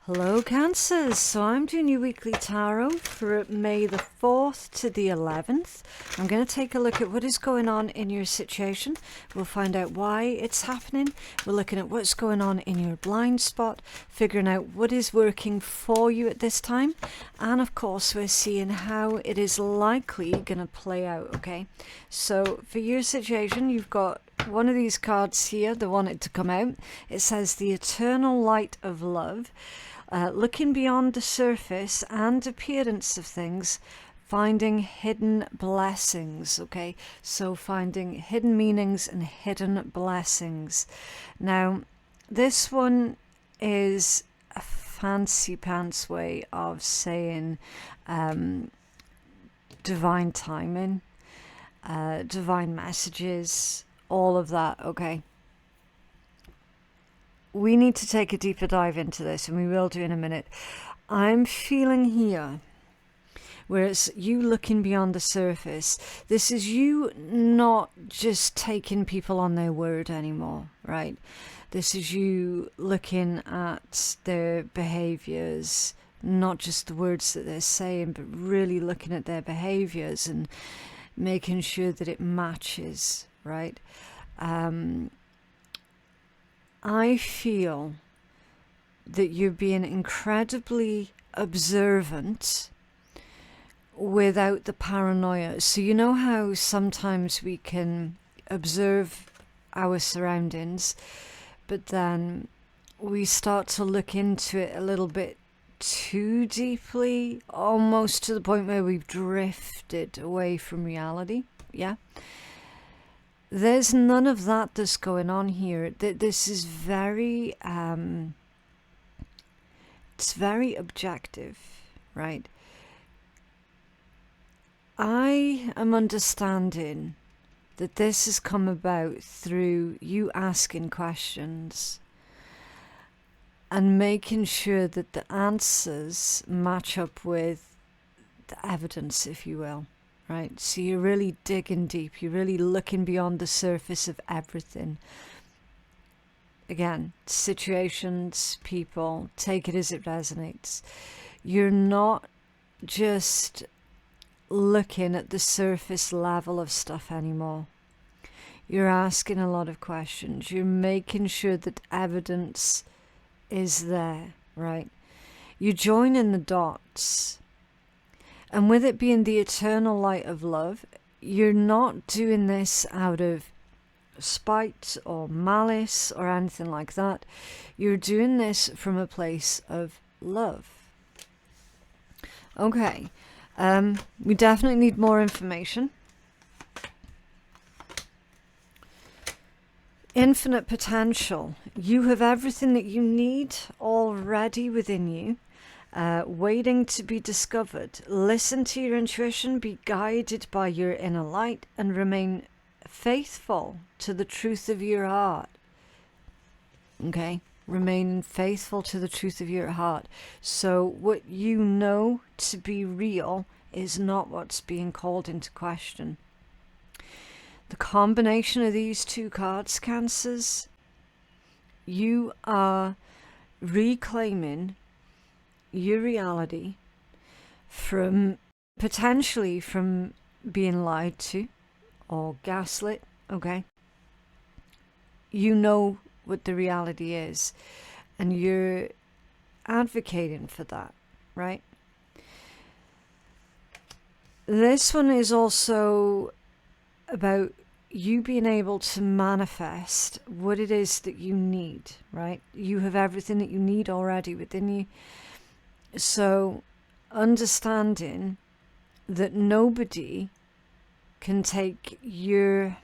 Hello Cancers, so I'm doing your weekly tarot for May the 4th to the 11th. I'm going to take a look at what is going on in your situation. We'll find out why it's happening. We're looking at what's going on in your blind spot, figuring out what is working for you at this time. And of course, we're seeing how it is likely going to play out, okay? So for your situation, you've got one of these cards here, the one to come out. It says the eternal light of love. Looking beyond the surface and appearance of things, finding hidden blessings, okay? So finding hidden meanings and hidden blessings. Now, this one is a fancy pants way of saying divine timing, divine messages, all of that, okay? We need to take a deeper dive into this, and we will do in a minute. I'm feeling here, where it's you looking beyond the surface. This is you not just taking people on their word anymore, right? This is you looking at their behaviors, not just the words that they're saying, but really looking at their behaviors and making sure that it matches, right? I feel that you're being incredibly observant without the paranoia. So you know how sometimes we can observe our surroundings, but then we start to look into it a little bit too deeply, almost to the point where we've drifted away from reality. Yeah. There's none of that that's going on here. This is very, it's very objective, right? I am understanding that this has come about through you asking questions and making sure that the answers match up with the evidence, if you will. Right, so you're really digging deep. You're really looking beyond the surface of everything. Again, situations, people, take it as it resonates. You're not just looking at the surface level of stuff anymore. You're asking a lot of questions. You're making sure that evidence is there, right? You're joining the dots. And with it being the eternal light of love, you're not doing this out of spite or malice or anything like that. You're doing this from a place of love. Okay, we definitely need more information. Infinite potential. You have everything that you need already within you. Waiting to be discovered. Listen to your intuition, be guided by your inner light, and remain faithful to the truth of your heart. Okay? Remain faithful to the truth of your heart. So what you know to be real is not what's being called into question. The combination of these two cards, Cancers, you are reclaiming your reality from potentially from being lied to or gaslit, okay? You know what the reality is, and you're advocating for that, right? This one is also about you being able to manifest what it is that you need, right? You have everything that you need already within you. So understanding that nobody can take your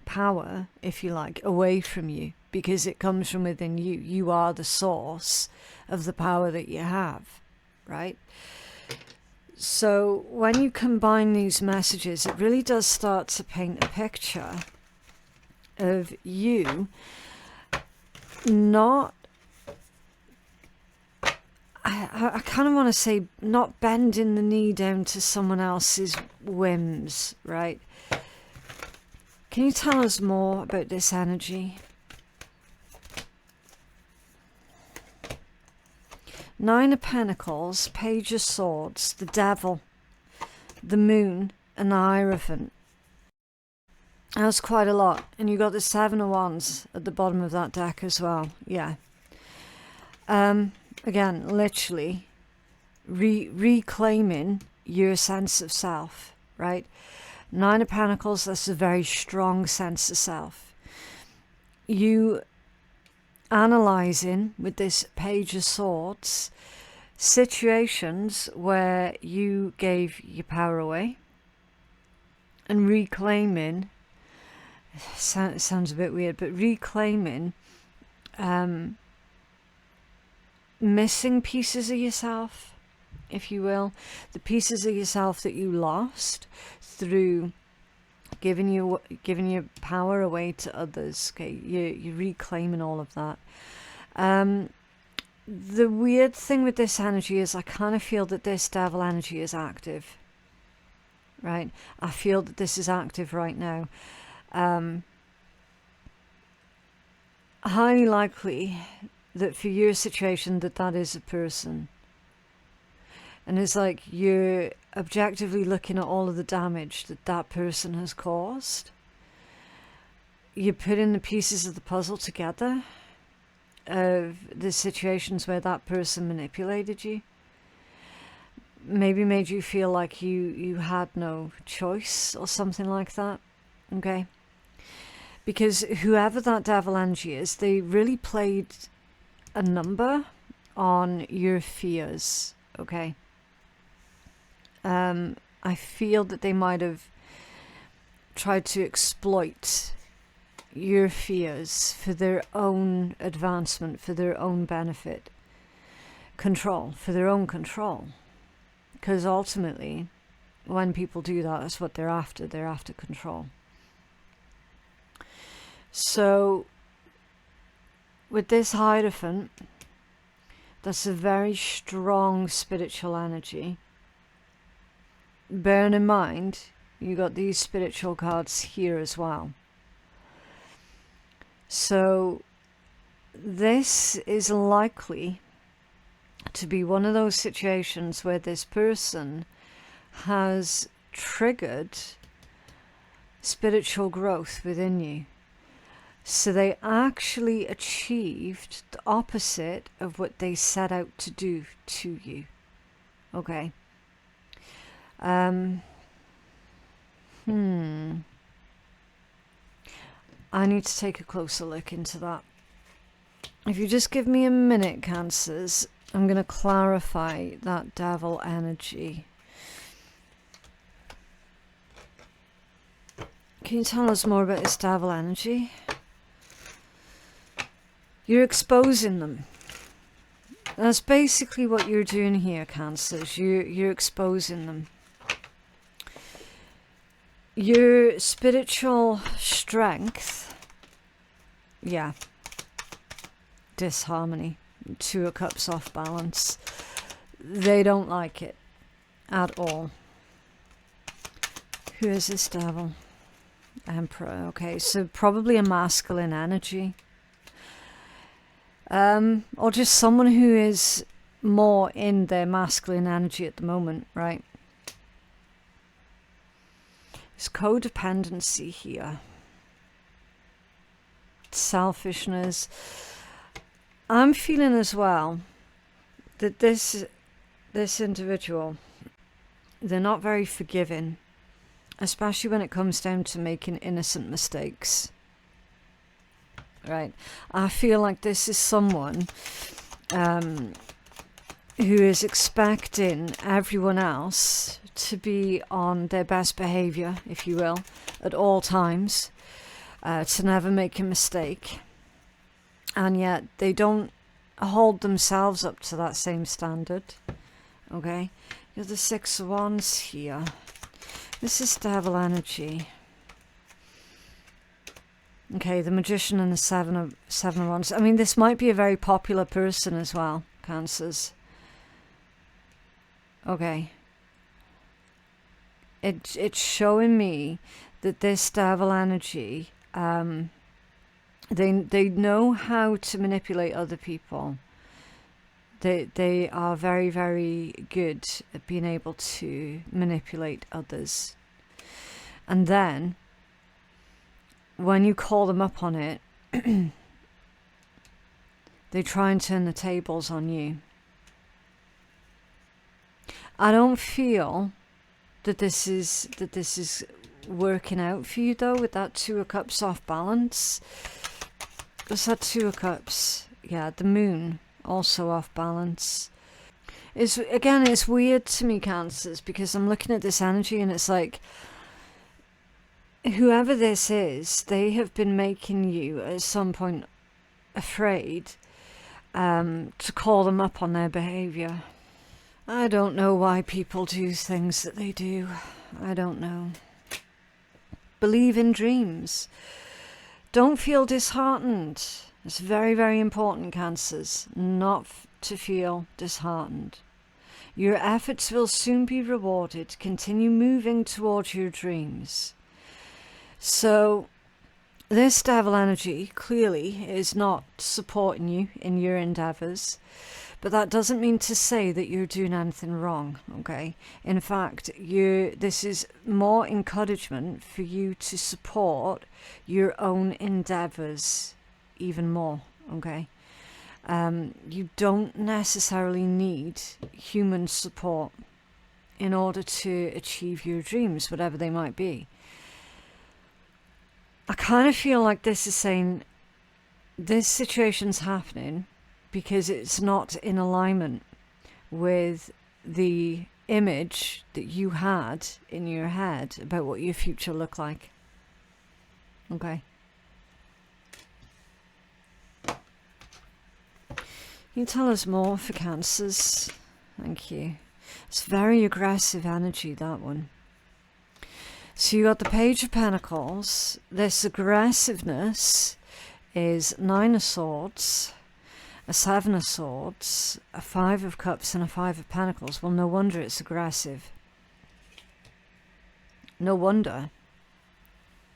power, if you like, away from you, because it comes from within you. You are the source of the power that you have, right? So when you combine these messages, it really does start to paint a picture of you not, I kind of want to say, not bending the knee down to someone else's whims, right? Can you tell us more about this energy? Nine of Pentacles, Page of Swords, the Devil, the Moon, and the Hierophant. That's quite a lot. And you got the Seven of Wands at the bottom of that deck as well. Yeah. Again, literally reclaiming your sense of self, right? Nine of Pentacles, that's a very strong sense of self. You analysing with this Page of Swords situations where you gave your power away, and reclaiming, sounds a bit weird, but reclaiming missing pieces of yourself, if you will, the pieces of yourself that you lost through giving your power away to others. Okay, you're reclaiming all of that. The weird thing with this energy is I kind of feel that this Devil energy is active, right? I feel that this is active right now. Highly likely that for your situation that is a person. And it's like you're objectively looking at all of the damage that person has caused. You're putting the pieces of the puzzle together of the situations where that person manipulated you. Maybe made you feel like you had no choice or something like that. Okay? Because whoever that Devil energy is, they really played a number on your fears, okay? I feel that they might have tried to exploit your fears for their own advancement, for their own benefit, for their own control. Because ultimately, when people do that, that's what they're after control. So with this Hierophant, that's a very strong spiritual energy. Bearing in mind, you got these spiritual cards here as well. So this is likely to be one of those situations where this person has triggered spiritual growth within you. So they actually achieved the opposite of what they set out to do to you. Okay. I need to take a closer look into that. If you just give me a minute, Cancers, I'm going to clarify that Devil energy. Can you tell us more about this Devil energy? You're exposing them. That's basically what you're doing here, Cancers. You're exposing them. Your spiritual strength, yeah, disharmony, Two of Cups off balance. They don't like it at all. Who is this Devil? Emperor. Okay, so probably a masculine energy. Or just someone who is more in their masculine energy at the moment, right? There's codependency here. Selfishness. I'm feeling as well that this individual, they're not very forgiving, especially when it comes down to making innocent mistakes. Right? I feel like this is someone who is expecting everyone else to be on their best behavior, if you will, at all times, to never make a mistake. And yet they don't hold themselves up to that same standard. Okay? You have the Six of Wands here. This is Devil energy. Okay, the Magician and the Seven of Wands. I mean, this might be a very popular person as well, Cancers. Okay. It's showing me that this Devil energy, they know how to manipulate other people. They are very, very good at being able to manipulate others. And then, when you call them up on it, they try and turn the tables on you. I don't feel that this is working out for you though, with that Two of Cups off balance. What's that Two of Cups? Yeah, the moon also off balance. It's weird to me, Cancers, because I'm looking at this energy and it's like, whoever this is, they have been making you at some point afraid to call them up on their behavior. I don't know why people do things that they do. I don't know. Believe in dreams. Don't feel disheartened. It's very, very important, Cancers, not to feel disheartened. Your efforts will soon be rewarded. Continue moving towards your dreams. So, this devil energy clearly is not supporting you in your endeavors, but that doesn't mean to say that you're doing anything wrong, okay? In fact, this is more encouragement for you to support your own endeavors even more, okay? You don't necessarily need human support in order to achieve your dreams, whatever they might be. I kind of feel like this is saying this situation's happening because it's not in alignment with the image that you had in your head about what your future looked like. Okay. Can you tell us more for Cancers? Thank you. It's very aggressive energy, that one. So you got the Page of Pentacles. This aggressiveness is 9 of Swords, a 7 of Swords, a 5 of Cups, and a 5 of Pentacles. Well, no wonder it's aggressive. No wonder.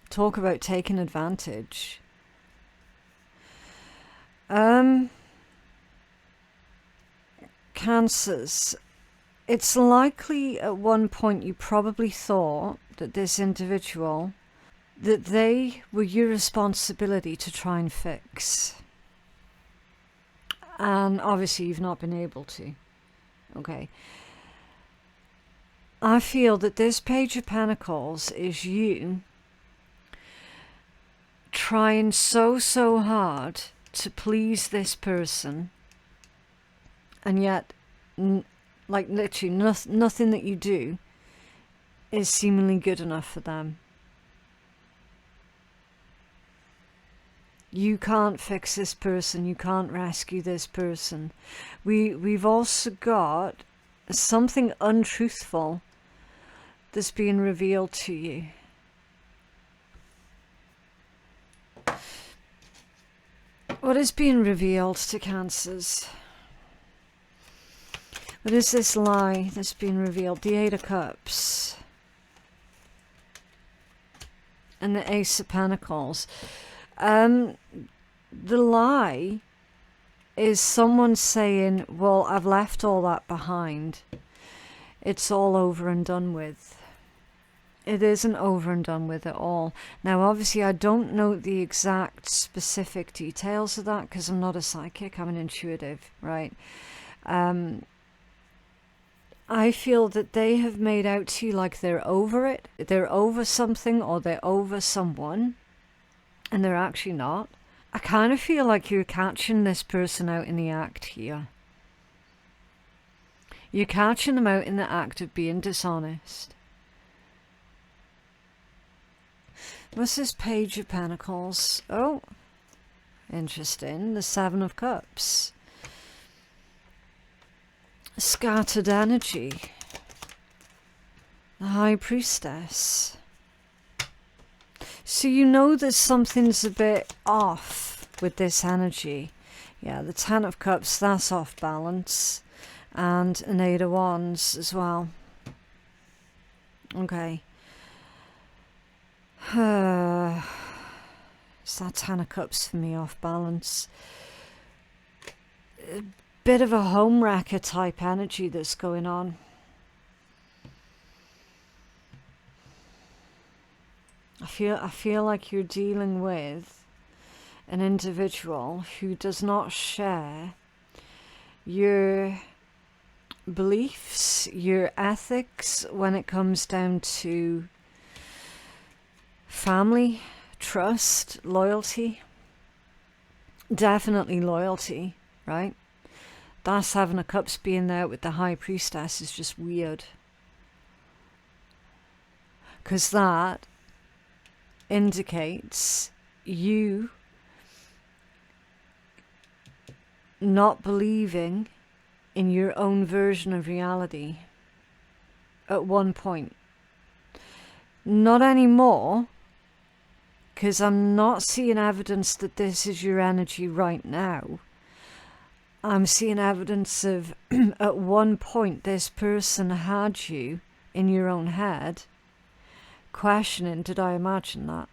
Talk about taking advantage. Cancers. It's likely at one point you probably thought that this individual, that they were your responsibility to try and fix. And obviously you've not been able to. Okay. I feel that this Page of Pentacles is you trying so hard to please this person, and yet like literally nothing that you do is seemingly good enough for them. You can't fix this person. You can't rescue this person. We've also got something untruthful that's being revealed to you. What is being revealed to Cancers? What is this lie that's been revealed? The 8 of Cups. And the Ace of Pentacles. The lie is someone saying, well, I've left all that behind. It's all over and done with. It isn't over and done with at all. Now, obviously, I don't know the exact specific details of that because I'm not a psychic. I'm an intuitive, right? I feel that they have made out to you like they're over it. They're over something or they're over someone. And they're actually not. I kind of feel like you're catching this person out in the act here. You're catching them out in the act of being dishonest. What's this Page of Pentacles? Oh, interesting. The 7 of Cups. Scattered energy. The High Priestess. So you know that something's a bit off with this energy. Yeah, the 10 of Cups, that's off balance. And an 8 of Wands as well. Okay. It's that 10 of Cups for me off balance. bit of a homewrecker type energy that's going on. I feel like you're dealing with an individual who does not share your beliefs, your ethics when it comes down to family, trust, loyalty. Definitely loyalty, right? That Seven of Cups being there with the High Priestess is just weird. Because that indicates you not believing in your own version of reality at one point. Not anymore, because I'm not seeing evidence that this is your energy right now. I'm seeing evidence of at one point this person had you in your own head questioning, did I imagine that?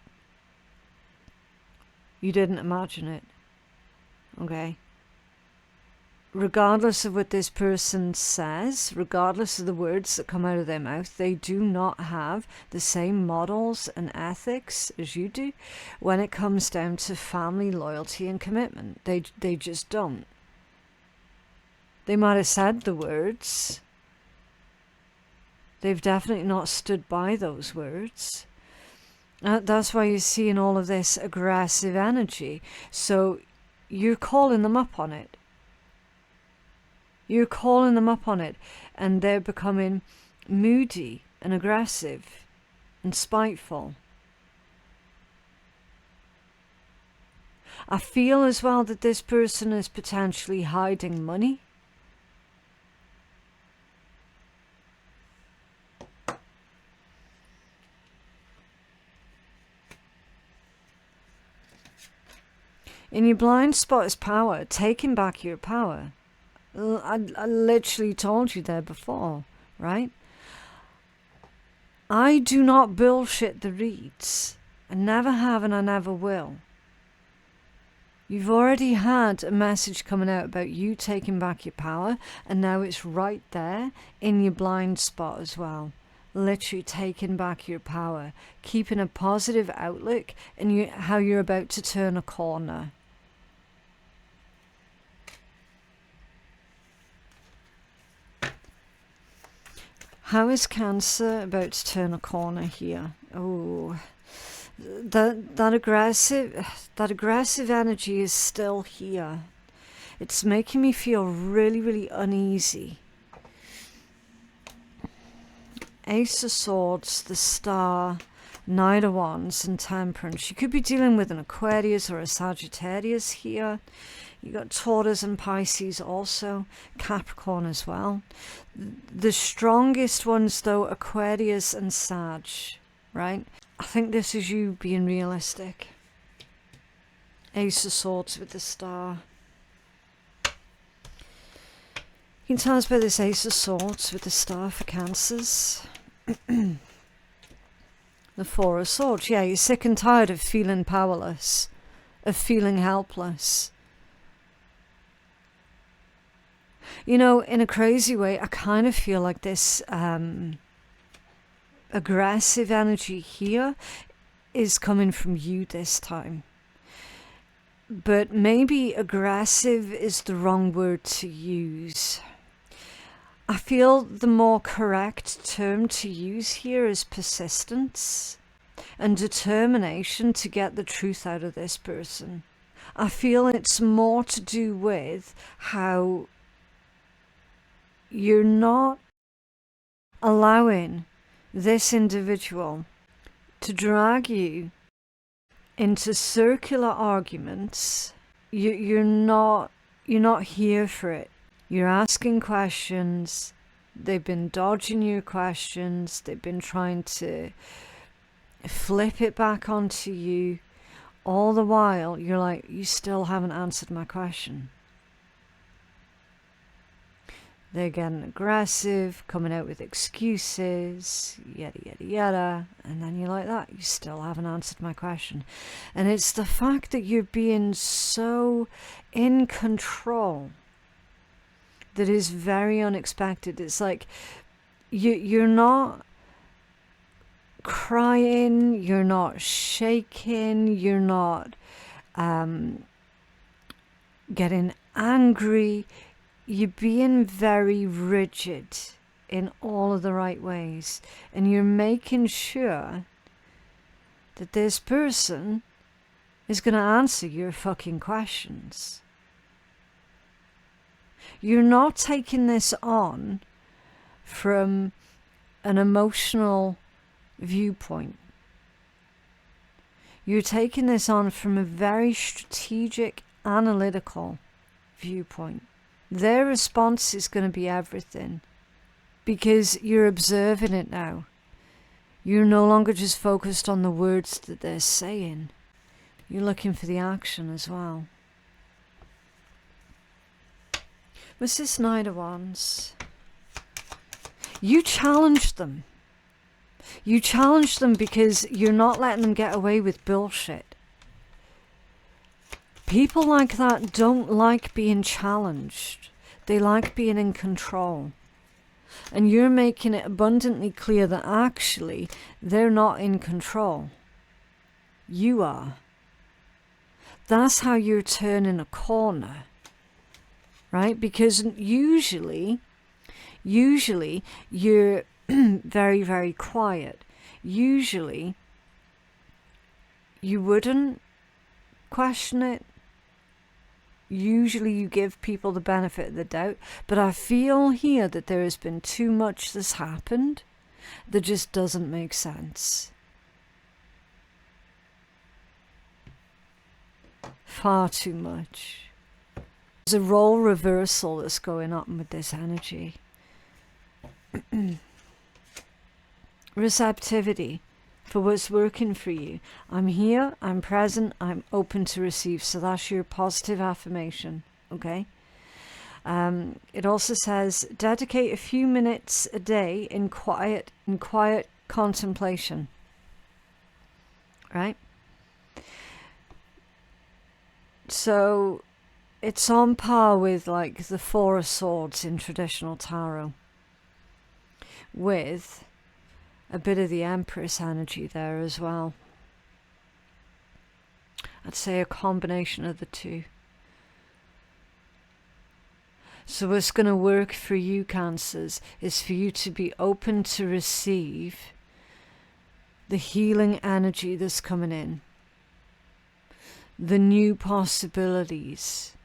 You didn't imagine it. Okay? Regardless of what this person says, regardless of the words that come out of their mouth, they do not have the same models and ethics as you do when it comes down to family, loyalty and commitment. They just don't. They might have said the words. They've definitely not stood by those words. That's why you're seeing all of this aggressive energy. So you're calling them up on it. You're calling them up on it, and they're becoming moody and aggressive and spiteful. I feel as well that this person is potentially hiding money. In your blind spot is power, taking back your power. I literally told you there before, right? I do not bullshit the reads. I never have and I never will. You've already had a message coming out about you taking back your power, and now it's right there in your blind spot as well. Literally taking back your power, keeping a positive outlook, and how you're about to turn a corner. How is Cancer about to turn a corner here? Oh, that aggressive energy is still here. It's making me feel really, really uneasy. Ace of Swords, the Star, Knight of Wands, and Temperance. You could be dealing with an Aquarius or a Sagittarius here. You got Taurus and Pisces also, Capricorn as well. The strongest ones though, Aquarius and Sag, right? I think this is you being realistic. Ace of Swords with the Star. You can tell us about this Ace of Swords with the Star for Cancers. The Four of Swords. Yeah, you're sick and tired of feeling powerless, of feeling helpless. You know, in a crazy way, I kind of feel like this aggressive energy here is coming from you this time. But maybe aggressive is the wrong word to use. I feel the more correct term to use here is persistence and determination to get the truth out of this person. I feel it's more to do with how you're not allowing this individual to drag you into circular arguments. You're not here for it. You're asking questions. They've been dodging your questions. They've been trying to flip it back onto you. All the while, you're like, you still haven't answered my question. They're getting aggressive, coming out with excuses, yada, yada, yada. And then you're like that. You still haven't answered my question. And it's the fact that you're being so in control that is very unexpected. It's like you're not crying, you're not shaking, you're not getting angry. You're being very rigid in all of the right ways, and you're making sure that this person is going to answer your fucking questions. You're not taking this on from an emotional viewpoint. You're taking this on from a very strategic, analytical viewpoint. Their response is going to be everything, because you're observing it now. You're no longer just focused on the words that they're saying. You're looking for the action as well. What's this Knight of Wands? You challenge them. You challenge them because you're not letting them get away with bullshit. People like that don't like being challenged. They like being in control. And you're making it abundantly clear that actually they're not in control. You are. That's how you're turning a corner. Right? Because usually you're very, very quiet. Usually you wouldn't question it. Usually you give people the benefit of the doubt. But I feel here that there has been too much that's happened that just doesn't make sense. Far too much. There's a role reversal that's going on with this energy. Receptivity for what's working for you. I'm here, I'm present, I'm open to receive. So that's your positive affirmation, okay? It also says, dedicate a few minutes a day in quiet contemplation. Right? So it's on par with like the Four of Swords in traditional tarot, with a bit of the Empress energy there as well. I'd say a combination of the two. So what's going to work for you, Cancers, is for you to be open to receive the healing energy that's coming in, the new possibilities,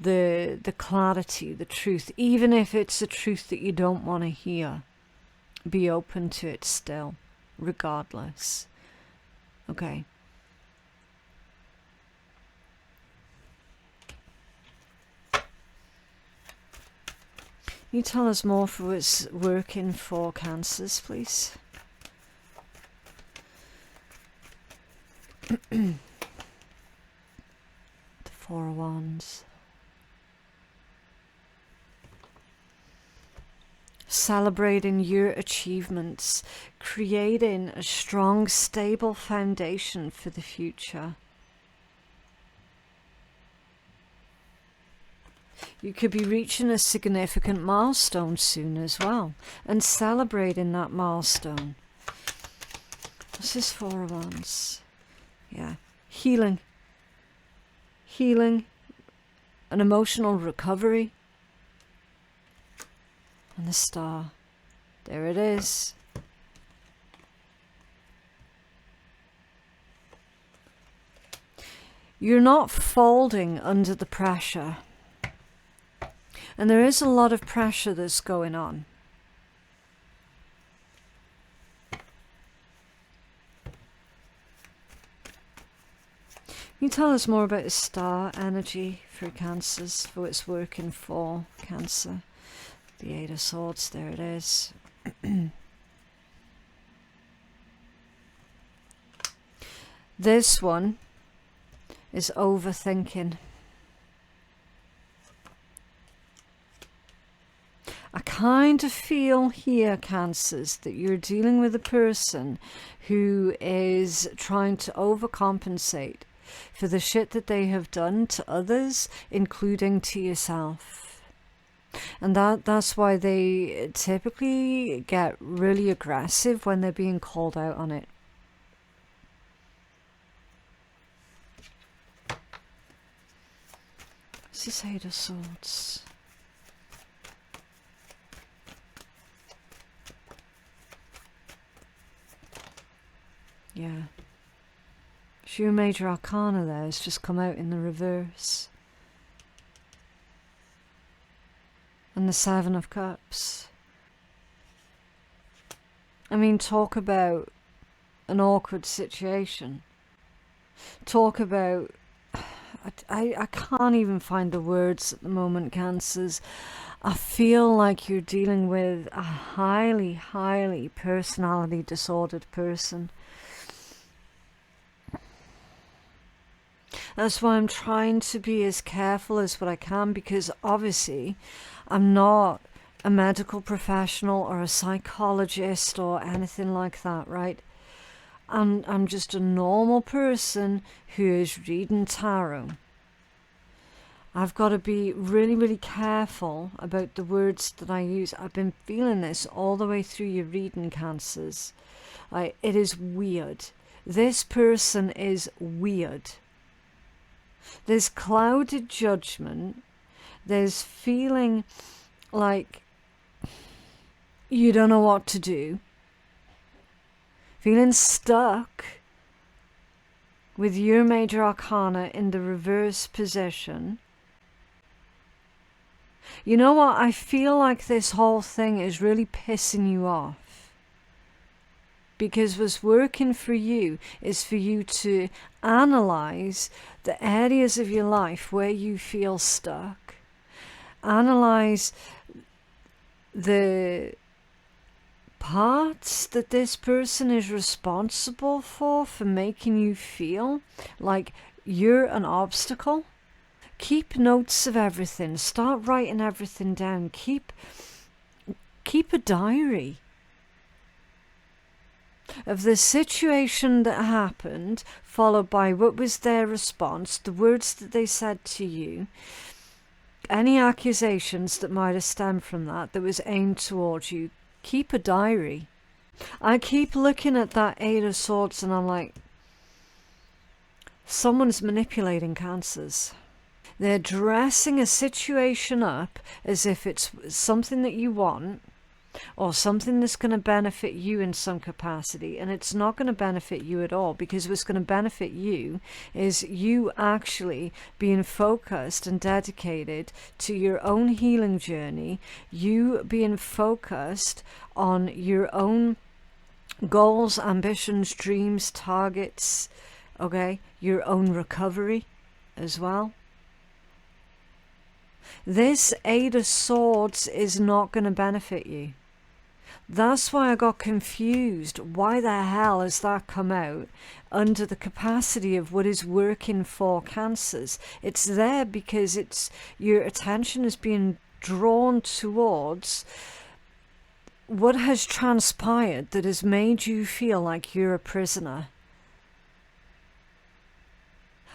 the clarity, the truth, even if it's a truth that you don't want to hear. Be open to it still, regardless. Okay. Can you tell us more for what's working for Cancers, please? The Four of Wands. Celebrating your achievements, creating a strong, stable foundation for the future. You could be reaching a significant milestone soon as well, and celebrating that milestone. What's this Four of Wands? Yeah, healing. Healing, an emotional recovery. And the Star. There it is. You're not folding under the pressure. And there is a lot of pressure that's going on. Can you tell us more about the Star energy for Cancers, for what it's working for Cancer? The Eight of Swords, there it is. This one is overthinking. I kind of feel here, Cancers, that you're dealing with a person who is trying to overcompensate for the shit that they have done to others, including to yourself. And that's why they typically get really aggressive when they're being called out on it. This is Eight of Swords. Yeah. Your major arcana there has just come out in the reverse. And the Seven of Cups. I mean, talk about an awkward situation. Talk about... I can't even find the words at the moment, Cancers. I feel like you're dealing with a highly, highly personality disordered person. That's why I'm trying to be as careful as what I can, because obviously I'm not a medical professional or a psychologist or anything like that, right? I'm just a normal person who is reading tarot. I've got to be really, really careful about the words that I use. I've been feeling this all the way through your reading, Cancers. It is weird. This person is weird. There's clouded judgment. There's feeling like you don't know what to do. Feeling stuck with your major arcana in the reverse position. You know what? I feel like this whole thing is really pissing you off. Because what's working for you is for you to analyze the areas of your life where you feel stuck. Analyze the parts that this person is responsible for making you feel like you're an obstacle. Keep notes of everything. Start writing everything down. Keep a diary of the situation that happened, followed by what was their response, the words that they said to you, any accusations that might have stemmed from that was aimed towards you. Keep a diary. I keep looking at that Eight of Swords and I'm like, someone's manipulating, Cancers. They're dressing a situation up as if it's something that you want or something that's going to benefit you in some capacity, and it's not going to benefit you at all, because what's going to benefit you is you actually being focused and dedicated to your own healing journey, you being focused on your own goals, ambitions, dreams, targets, okay, your own recovery as well. This Eight of Swords is not going to benefit you. That's why I got confused. Why the hell has that come out under the capacity of what is working for Cancers? It's there because your attention is being drawn towards what has transpired that has made you feel like you're a prisoner.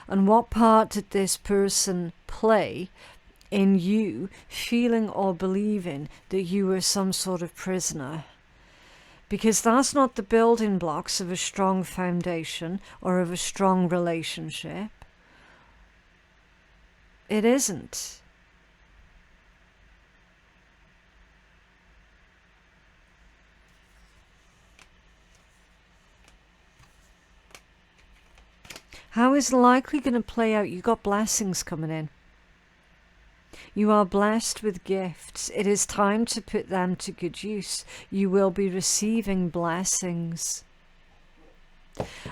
And what part did this person play in you feeling or believing that you were some sort of prisoner? Because that's not the building blocks of a strong foundation or of a strong relationship. It isn't. How is likely going to play out? You got blessings coming in. You are blessed with gifts. It is time to put them to good use. You will be receiving blessings.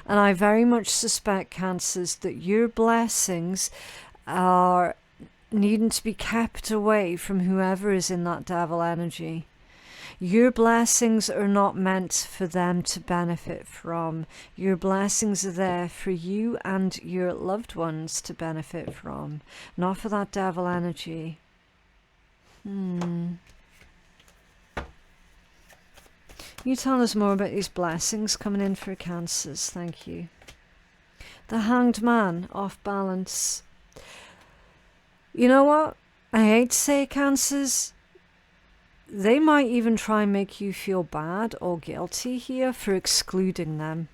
And I very much suspect, Cancers, that your blessings are needing to be kept away from whoever is in that devil energy. Your blessings are not meant for them to benefit from. Your blessings are there for you and your loved ones to benefit from, not for that devil energy. You tell us more about these blessings coming in for Cancers. Thank you. The Hanged Man, off balance. You know what? I hate to say, Cancers, they might even try and make you feel bad or guilty here for excluding them.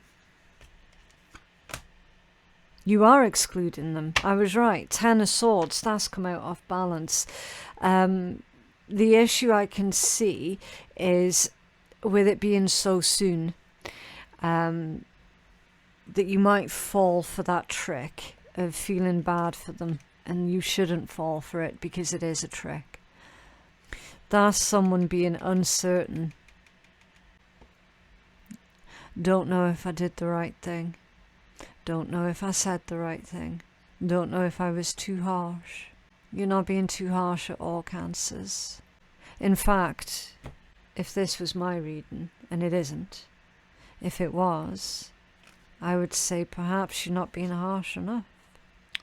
You are excluding them. I was right. 10 of Swords, that's come out off balance. The issue I can see is with it being so soon, that you might fall for that trick of feeling bad for them, and you shouldn't fall for it because it is a trick. That's someone being uncertain. Don't know if I did the right thing. Don't know if I said the right thing. Don't know if I was too harsh. You're not being too harsh at all, Cancers. In fact, if this was my reading, and it isn't, if it was, I would say perhaps you're not being harsh enough,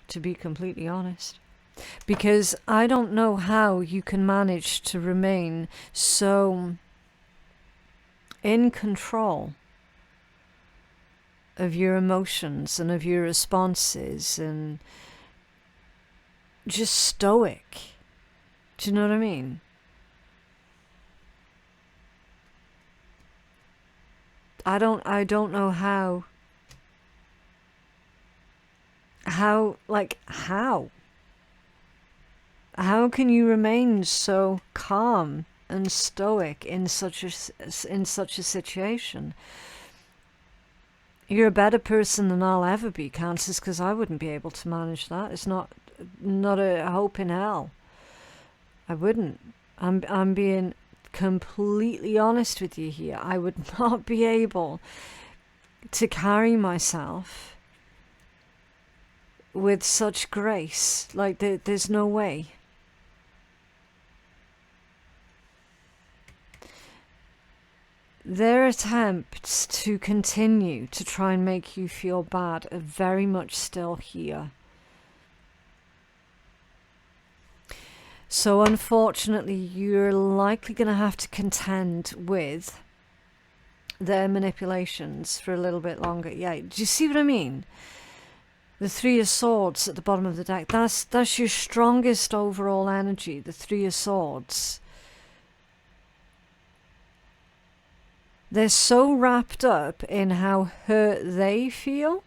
to be completely honest. Because I don't know how you can manage to remain so in control of your emotions and of your responses and just stoic. Do you know what I mean? I don't know how. How can you remain so calm and stoic in such a situation? You're a better person than I'll ever be, Cancers, because I wouldn't be able to manage that. It's not a hope in hell. I wouldn't. I'm being completely honest with you here. I would not be able to carry myself with such grace. Like, there's no way. Their attempts to continue to try and make you feel bad are very much still here. So unfortunately, you're likely going to have to contend with their manipulations for a little bit longer. Yeah, do you see what I mean? The Three of Swords at the bottom of the deck, that's your strongest overall energy, the Three of Swords. They're so wrapped up in how hurt they feel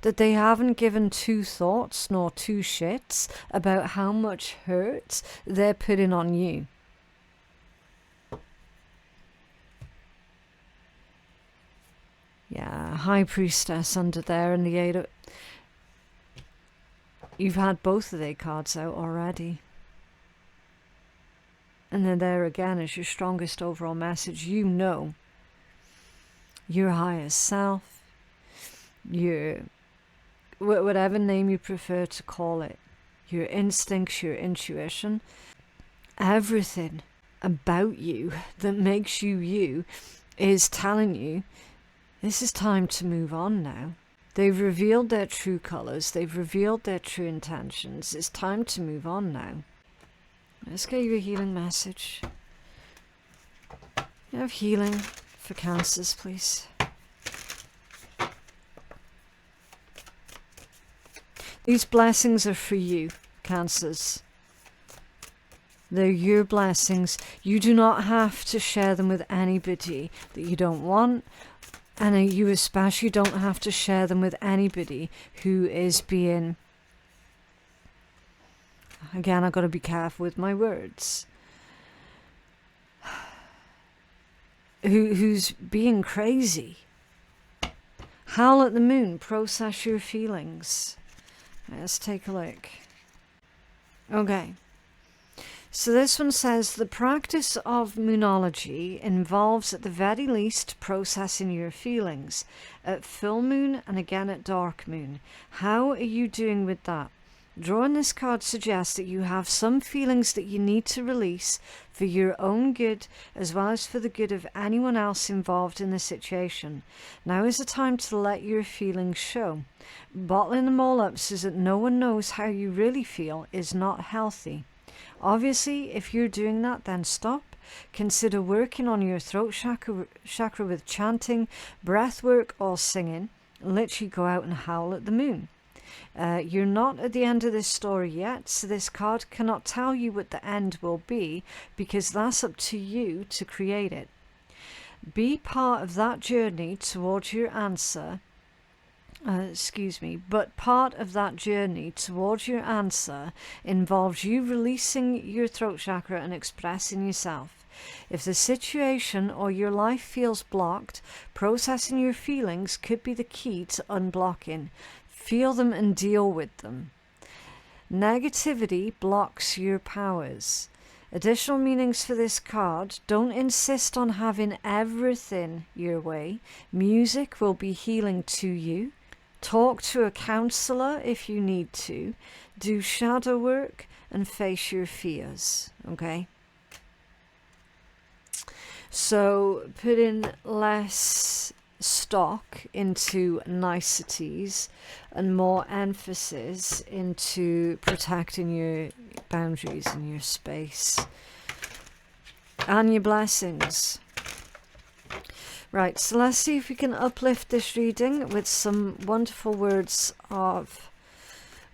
that they haven't given two thoughts nor two shits about how much hurt they're putting on you. Yeah, High Priestess under there and the Eight of... You've had both of their cards out already. And then there again is your strongest overall message. You know your highest self, your, whatever name you prefer to call it, your instincts, your intuition, everything about you that makes you you is telling you this is time to move on now. They've revealed their true colors. They've revealed their true intentions. It's time to move on now. Let's get you a healing message. You have healing for Cancers, please. These blessings are for you, Cancers. They're your blessings. You do not have to share them with anybody that you don't want. And you especially don't have to share them with anybody who is being... Again, I've got to be careful with my words. Who's being crazy. Howl at the moon. Process your feelings. Let's take a look. Okay. So this one says, the practice of moonology involves at the very least processing your feelings at full moon and again at dark moon. How are you doing with that? Drawing this card suggests that you have some feelings that you need to release for your own good as well as for the good of anyone else involved in the situation. Now is the time to let your feelings show. Bottling them all up so that no one knows how you really feel is not healthy. Obviously, if you're doing that, then stop. Consider working on your throat chakra with chanting, breath work, or singing. Literally go out and howl at the moon. You're not at the end of this story yet, so this card cannot tell you what the end will be, because that's up to you to create it. Be part of that journey towards your answer. But part of that journey towards your answer involves you releasing your throat chakra and expressing yourself. If the situation or your life feels blocked, processing your feelings could be the key to unblocking. Feel them and deal with them. Negativity blocks your powers. Additional meanings for this card: don't insist on having everything your way. Music will be healing to you. Talk to a counselor if you need to. Do shadow work and face your fears. Okay? So putting less stock into niceties and more emphasis into protecting your boundaries and your space and your blessings. Right, so let's see if we can uplift this reading with some wonderful words of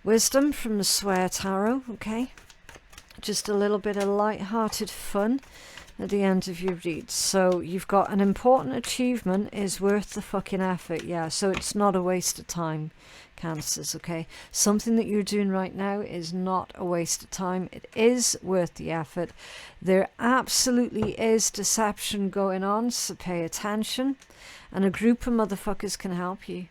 wisdom from the Swear Tarot, okay? Just a little bit of light-hearted fun at the end of your read. So you've got an important achievement is worth the fucking effort, yeah, so it's not a waste of time, Cancers, okay? Something that you're doing right now is not a waste of time. It is worth the effort. There absolutely is deception going on, so pay attention. And a group of motherfuckers can help you.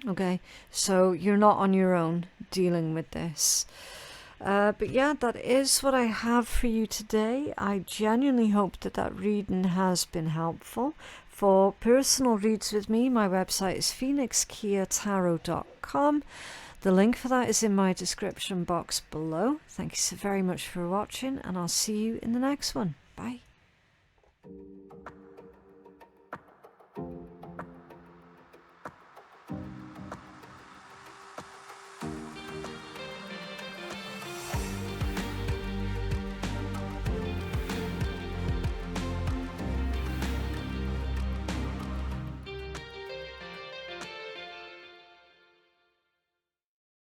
Okay? So you're not on your own dealing with this. But yeah, that is what I have for you today. I genuinely hope that that reading has been helpful. For personal reads with me, my website is phoenixkeiatarot.com. The link for that is in my description box below. Thank you so very much for watching, and I'll see you in the next one. Bye.